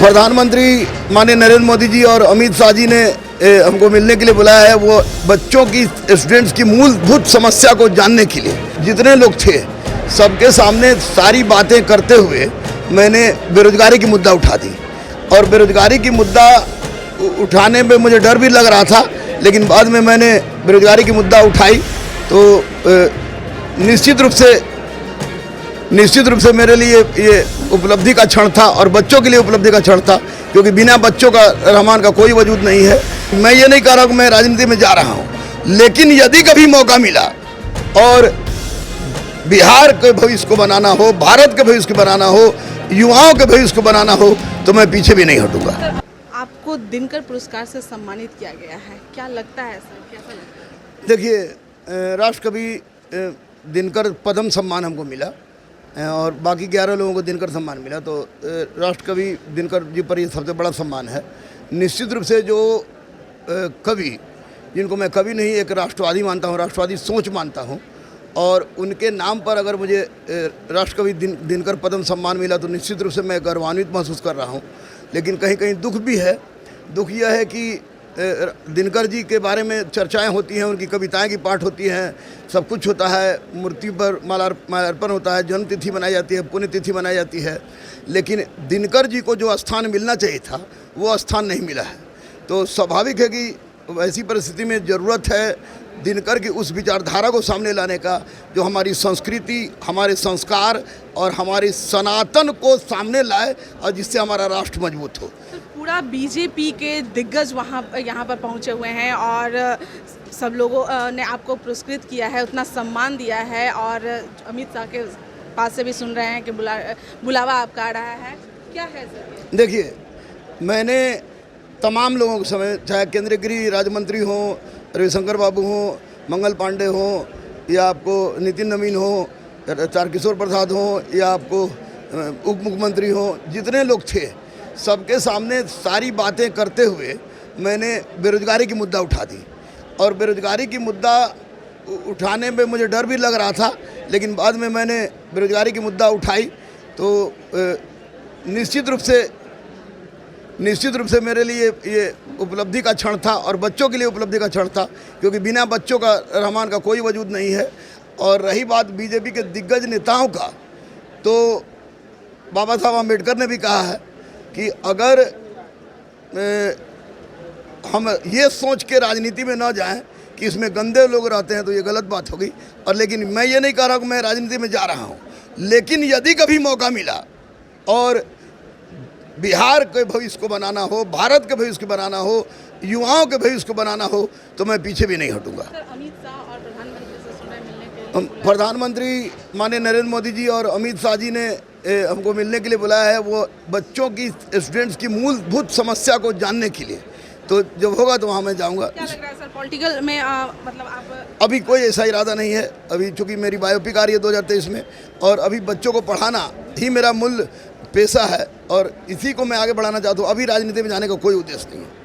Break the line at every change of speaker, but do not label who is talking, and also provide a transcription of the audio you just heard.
प्रधानमंत्री माननीय नरेंद्र मोदी जी और अमित शाह जी ने हमको मिलने के लिए बुलाया है। वो बच्चों की, स्टूडेंट्स की मूलभूत समस्या को जानने के लिए जितने लोग थे सबके सामने सारी बातें करते हुए मैंने बेरोजगारी की मुद्दा उठा दी। और बेरोजगारी की मुद्दा उठाने में मुझे डर भी लग रहा था, लेकिन बाद में मैंने बेरोजगारी की मुद्दा उठाई तो निश्चित रूप से मेरे लिए ये उपलब्धि का क्षण था और बच्चों के लिए उपलब्धि का क्षण था, क्योंकि बिना बच्चों का रहमान का कोई वजूद नहीं है। मैं ये नहीं कह रहा कि मैं राजनीति में जा रहा हूँ, लेकिन यदि कभी मौका मिला और बिहार के भविष्य को बनाना हो, भारत के भविष्य को बनाना हो, युवाओं के भविष्य को बनाना हो, तो मैं पीछे भी नहीं हटूंगा।
आपको दिनकर पुरस्कार से सम्मानित किया गया है, क्या लगता है सर, कैसा लगता है?
देखिए, राष्ट्रकवि दिनकर पद्म सम्मान हमको मिला और बाकी 11 लोगों को दिनकर सम्मान मिला, तो राष्ट्रकवि दिनकर जी पर ये सबसे बड़ा सम्मान है। निश्चित रूप से जो कवि, जिनको मैं कवि नहीं एक राष्ट्रवादी मानता हूँ, राष्ट्रवादी सोच मानता हूँ, और उनके नाम पर अगर मुझे राष्ट्रकवि दिनकर पद्म सम्मान मिला तो निश्चित रूप से मैं गर्वान्वित महसूस कर रहा हूँ। लेकिन कहीं कहीं दुख भी है। दुख यह है कि दिनकर जी के बारे में चर्चाएं होती हैं, उनकी कविताएं की पाठ होती हैं, सब कुछ होता है, मूर्ति पर माल्यार्पण होता है, जन्म तिथि मनाई जाती है, पुण्यतिथि मनाई जाती है, लेकिन दिनकर जी को जो स्थान मिलना चाहिए था वो स्थान नहीं मिला है। तो स्वाभाविक है कि ऐसी परिस्थिति में ज़रूरत है दिनकर की उस विचारधारा को सामने लाने का, जो हमारी संस्कृति, हमारे संस्कार और हमारे सनातन को सामने लाए और जिससे हमारा राष्ट्र मजबूत हो।
पूरा बीजेपी के दिग्गज यहाँ पर पहुँचे हुए हैं और सब लोगों ने आपको पुरस्कृत किया है, उतना सम्मान दिया है, और अमित शाह के पास से भी सुन रहे हैं कि बुलावा आपका आ रहा है, क्या है सर?
देखिए, मैंने तमाम लोगों के समय, चाहे केंद्रीय गृह राज्य मंत्री हों, रविशंकर बाबू हों, मंगल पांडे हों, या आपको नितिन नवीन हो, चारकिशोर प्रसाद हों, या आपको उप मुख्यमंत्री हों, जितने लोग थे सबके सामने सारी बातें करते हुए मैंने बेरोजगारी की मुद्दा उठा दी। और बेरोजगारी की मुद्दा उठाने में मुझे डर भी लग रहा था, लेकिन बाद में मैंने बेरोजगारी की मुद्दा उठाई तो निश्चित रूप से मेरे लिए ये उपलब्धि का क्षण था और बच्चों के लिए उपलब्धि का क्षण था, क्योंकि बिना बच्चों का रहमान का कोई वजूद नहीं है। और रही बात बीजेपी के दिग्गज नेताओं का, तो बाबा साहब अम्बेडकर ने भी कहा है कि अगर हम ये सोच के राजनीति में न जाएं कि इसमें गंदे लोग रहते हैं तो ये गलत बात होगी। और लेकिन मैं ये नहीं कह रहा कि मैं राजनीति में जा रहा हूँ, लेकिन यदि कभी मौका मिला और बिहार के भविष्य को बनाना हो, भारत के भविष्य को बनाना हो, युवाओं के भविष्य को बनाना हो, तो मैं पीछे भी नहीं हटूंगा।
अमित शाह और प्रधानमंत्री से सुन रहे मिलने के लिए
प्रधानमंत्री माननीय नरेंद्र मोदी जी और अमित शाह जी ने हमको मिलने के लिए बुलाया है। वो बच्चों की, स्टूडेंट्स की मूलभूत समस्या को जानने के लिए, तो जब होगा तो वहाँ मैं जाऊँगा।
क्या लग रहा है सर, पॉलिटिकल में मतलब आप?
अभी कोई ऐसा इरादा नहीं है। अभी चूँकि मेरी बायोपिक आ रही है 2023 में, और अभी बच्चों को पढ़ाना ही मेरा मूल पेशा है और इसी को मैं आगे बढ़ाना चाहता हूँ। अभी राजनीति में जाने का कोई उद्देश्य नहीं है।